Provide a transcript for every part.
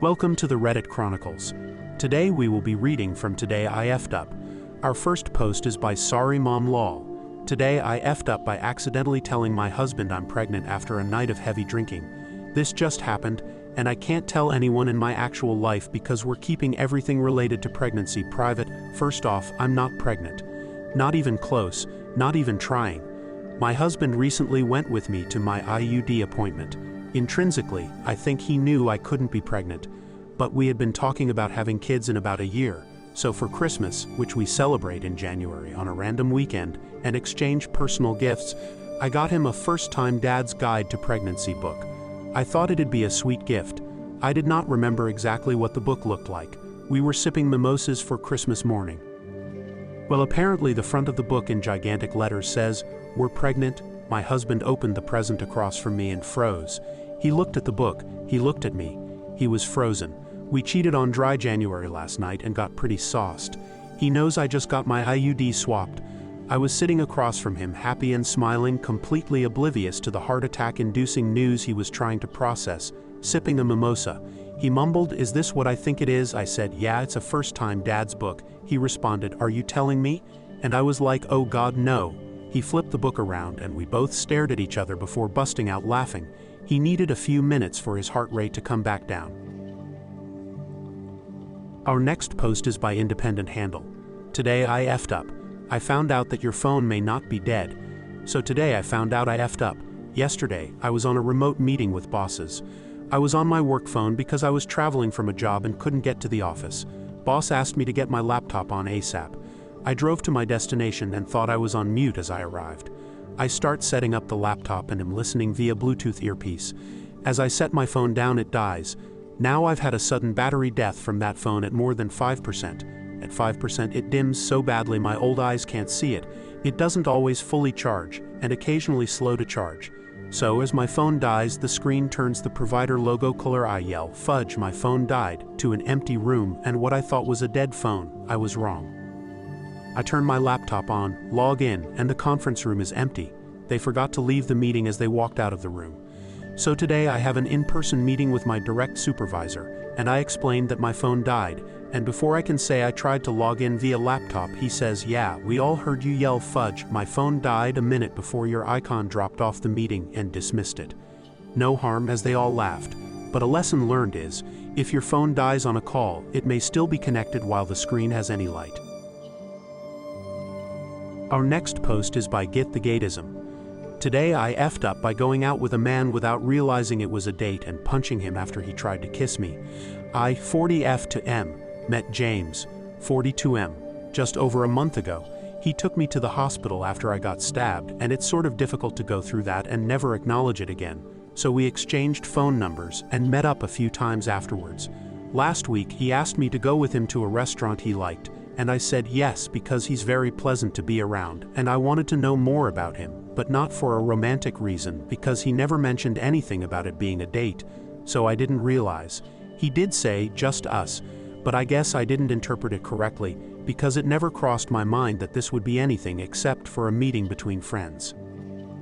Welcome to the Reddit Chronicles. Today we will be reading from Today I F'd Up. Our first post is by Sorry Mom Lol. Today I F'd up by accidentally telling my husband I'm pregnant after a night of heavy drinking. This just happened, and I can't tell anyone in my actual life because we're keeping everything related to pregnancy private. First off, I'm not pregnant. Not even close, not even trying. My husband recently went with me to my IUD appointment. Intrinsically, I think he knew I couldn't be pregnant, but we had been talking about having kids in about a year, so for Christmas, which we celebrate in January on a random weekend, and exchange personal gifts, I got him a First-Time Dad's Guide to Pregnancy book. I thought it'd be a sweet gift. I did not remember exactly what the book looked like. We were sipping mimosas for Christmas morning. Well, apparently the front of the book in gigantic letters says, "We're pregnant." My husband opened the present across from me and froze. He looked at the book, he looked at me. He was frozen. We cheated on dry January last night and got pretty sauced. He knows I just got my IUD swapped. I was sitting across from him, happy and smiling, completely oblivious to the heart attack-inducing news he was trying to process, sipping a mimosa. He mumbled, "Is this what I think it is?" I said, "Yeah, it's a First-Time Dad's book." He responded, "Are you telling me?" And I was like, "Oh God, no." He flipped the book around and we both stared at each other before busting out laughing. He needed a few minutes for his heart rate to come back down. Our next post is by Independent Handle. Today I F'd up. I found out that your phone may not be dead. So today I found out I F'd up. Yesterday, I was on a remote meeting with bosses. I was on my work phone because I was traveling from a job and couldn't get to the office. Boss asked me to get my laptop on ASAP. I drove to my destination and thought I was on mute as I arrived. I start setting up the laptop and am listening via Bluetooth earpiece. As I set my phone down, it dies. Now I've had a sudden battery death from that phone at more than 5%. At 5% it dims so badly my old eyes can't see it. It doesn't always fully charge, and occasionally slow to charge. So as my phone dies, the screen turns the provider logo color. I yell, "Fudge, my phone died," to an empty room, and what I thought was a dead phone, I was wrong. I turn my laptop on, log in, and the conference room is empty. They forgot to leave the meeting as they walked out of the room. So today I have an in-person meeting with my direct supervisor, and I explained that my phone died, and before I can say I tried to log in via laptop, he says, "Yeah, we all heard you yell fudge. My phone died a minute before your icon dropped off the meeting," and dismissed it. No harm, as they all laughed. But a lesson learned is, if your phone dies on a call, it may still be connected while the screen has any light. Our next post is by Get the Gateism. Today I F'd up by going out with a man without realizing it was a date and punching him after he tried to kiss me. I, 40F to M, met James, 42M, just over a month ago. He took me to the hospital after I got stabbed, and it's sort of difficult to go through that and never acknowledge it again. So we exchanged phone numbers and met up a few times afterwards. Last week he asked me to go with him to a restaurant he liked, and I said yes because he's very pleasant to be around, and I wanted to know more about him, but not for a romantic reason because he never mentioned anything about it being a date, so I didn't realize. He did say just us, but I guess I didn't interpret it correctly because it never crossed my mind that this would be anything except for a meeting between friends.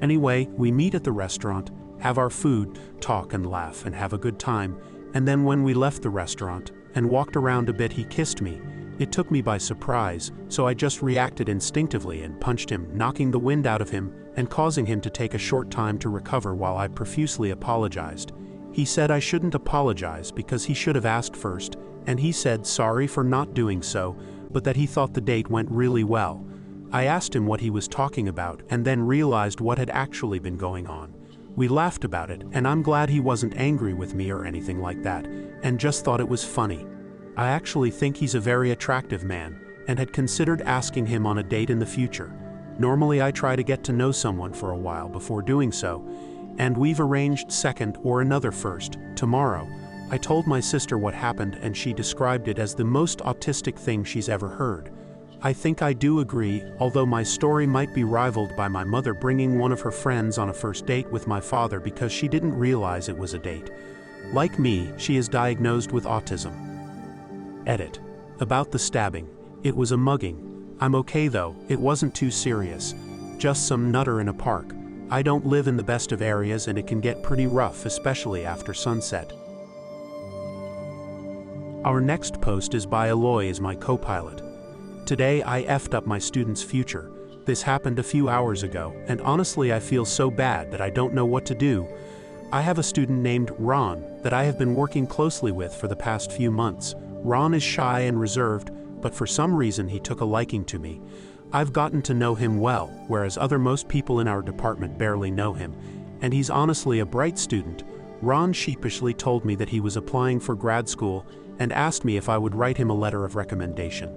Anyway, we meet at the restaurant, have our food, talk and laugh and have a good time, and then when we left the restaurant and walked around a bit, he kissed me. It took me by surprise, so I just reacted instinctively and punched him, knocking the wind out of him and causing him to take a short time to recover while I profusely apologized. He said I shouldn't apologize because he should have asked first, and he said sorry for not doing so, but that he thought the date went really well. I asked him what he was talking about and then realized what had actually been going on. We laughed about it, and I'm glad he wasn't angry with me or anything like that, and just thought it was funny. I actually think he's a very attractive man, and had considered asking him on a date in the future. Normally I try to get to know someone for a while before doing so, and we've arranged second or another first, tomorrow. I told my sister what happened and she described it as the most autistic thing she's ever heard. I think I do agree, although my story might be rivaled by my mother bringing one of her friends on a first date with my father because she didn't realize it was a date. Like me, she is diagnosed with autism. Edit. About the stabbing. It was a mugging. I'm okay though, it wasn't too serious. Just some nutter in a park. I don't live in the best of areas and it can get pretty rough, especially after sunset. Our next post is by Aloy as my co-pilot. Today I effed up my student's future. This happened a few hours ago, and honestly I feel so bad that I don't know what to do. I have a student named Ron that I have been working closely with for the past few months. Ron is shy and reserved, but for some reason he took a liking to me. I've gotten to know him well, whereas most people in our department barely know him, and he's honestly a bright student. Ron sheepishly told me that he was applying for grad school and asked me if I would write him a letter of recommendation.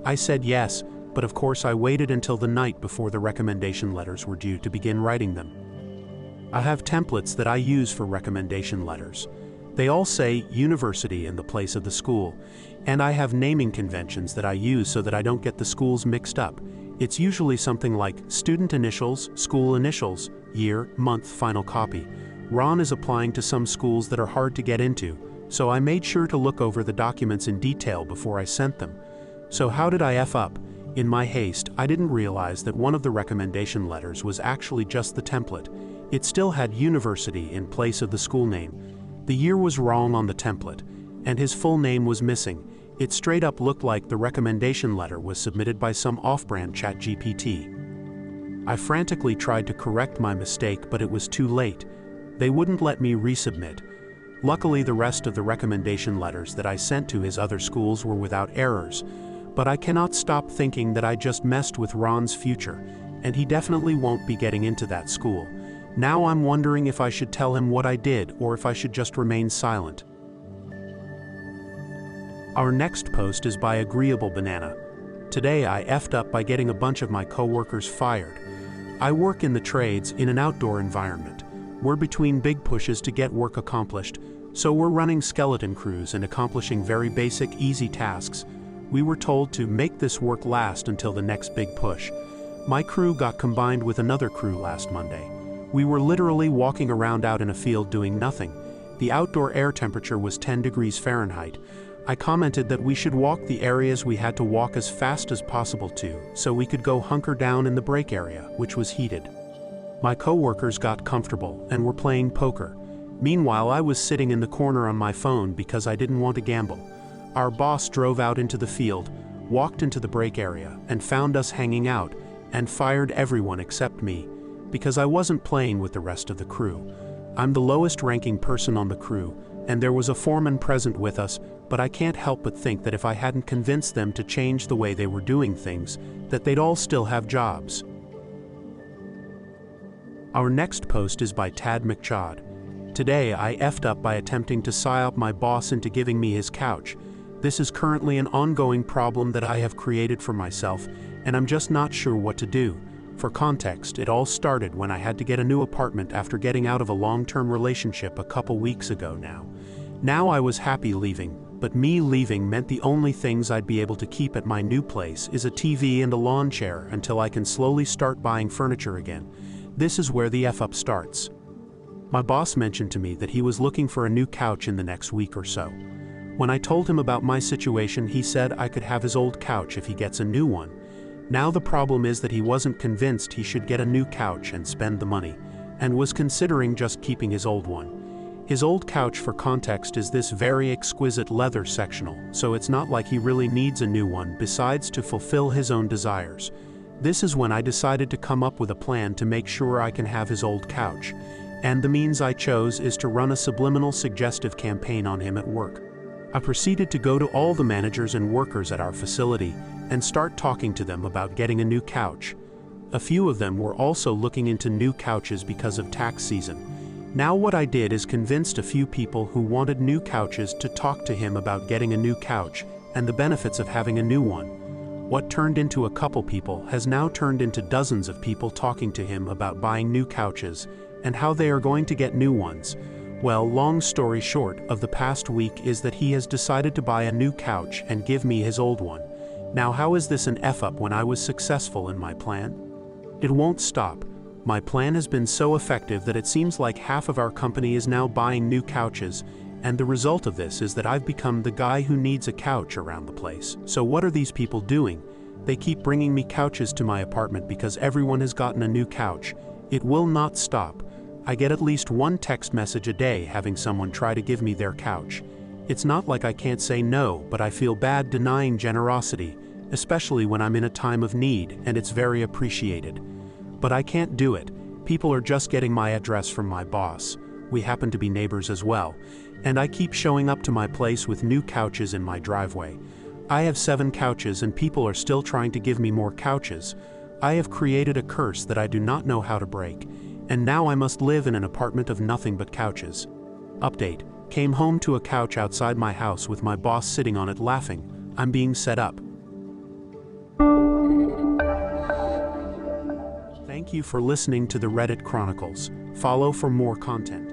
I said yes, but of course I waited until the night before the recommendation letters were due to begin writing them. I have templates that I use for recommendation letters. They all say university in the place of the school, and I have naming conventions that I use so that I don't get the schools mixed up. It's usually something like student initials, school initials, year, month, final copy. Ron is applying to some schools that are hard to get into, so I made sure to look over the documents in detail before I sent them. So how did I F up? In my haste, I didn't realize that one of the recommendation letters was actually just the template. It still had university in place of the school name. The year was wrong on the template, and his full name was missing. It straight up looked like the recommendation letter was submitted by some off-brand ChatGPT. I frantically tried to correct my mistake, but it was too late. They wouldn't let me resubmit. Luckily, the rest of the recommendation letters that I sent to his other schools were without errors. But I cannot stop thinking that I just messed with Ron's future, and he definitely won't be getting into that school. Now I'm wondering if I should tell him what I did or if I should just remain silent. Our next post is by Agreeable Banana. Today I effed up by getting a bunch of my coworkers fired. I work in the trades in an outdoor environment. We're between big pushes to get work accomplished, so we're running skeleton crews and accomplishing very basic, easy tasks. We were told to make this work last until the next big push. My crew got combined with another crew last Monday. We were literally walking around out in a field doing nothing. The outdoor air temperature was 10 degrees Fahrenheit. I commented that we should walk the areas we had to walk as fast as possible to, so we could go hunker down in the break area, which was heated. My coworkers got comfortable and were playing poker. Meanwhile, I was sitting in the corner on my phone because I didn't want to gamble. Our boss drove out into the field, walked into the break area, and found us hanging out, and fired everyone except me, because I wasn't playing with the rest of the crew. I'm the lowest ranking person on the crew, and there was a foreman present with us, but I can't help but think that if I hadn't convinced them to change the way they were doing things, that they'd all still have jobs. Our next post is by Tad McChod. Today I effed up by attempting to psyop my boss into giving me his couch. This is currently an ongoing problem that I have created for myself, and I'm just not sure what to do. For context, it all started when I had to get a new apartment after getting out of a long-term relationship a couple weeks ago now. Now I was happy leaving, but me leaving meant the only things I'd be able to keep at my new place is a TV and a lawn chair until I can slowly start buying furniture again. This is where the F-up starts. My boss mentioned to me that he was looking for a new couch in the next week or so. When I told him about my situation, he said I could have his old couch if he gets a new one. Now the problem is that he wasn't convinced he should get a new couch and spend the money, and was considering just keeping his old one. His old couch, for context, is this very exquisite leather sectional, so it's not like he really needs a new one besides to fulfill his own desires. This is when I decided to come up with a plan to make sure I can have his old couch, and the means I chose is to run a subliminal suggestive campaign on him at work. I proceeded to go to all the managers and workers at our facility and start talking to them about getting a new couch. A few of them were also looking into new couches because of tax season. Now what I did is convinced a few people who wanted new couches to talk to him about getting a new couch and the benefits of having a new one. What turned into a couple people has now turned into dozens of people talking to him about buying new couches and how they are going to get new ones. Well, long story short of the past week is that he has decided to buy a new couch and give me his old one. Now how is this an F-up when I was successful in my plan? It won't stop. My plan has been so effective that it seems like half of our company is now buying new couches, and the result of this is that I've become the guy who needs a couch around the place. So what are these people doing? They keep bringing me couches to my apartment because everyone has gotten a new couch. It will not stop. I get at least one text message a day having someone try to give me their couch. It's not like I can't say no, but I feel bad denying generosity, especially when I'm in a time of need and it's very appreciated. But I can't do it. People are just getting my address from my boss. We happen to be neighbors as well, and I keep showing up to my place with new couches in my driveway. I have 7 couches and people are still trying to give me more couches. I have created a curse that I do not know how to break, and now I must live in an apartment of nothing but couches. Update: came home to a couch outside my house with my boss sitting on it laughing. I'm being set up. Thank you for listening to the Reddit Chronicles. Follow for more content.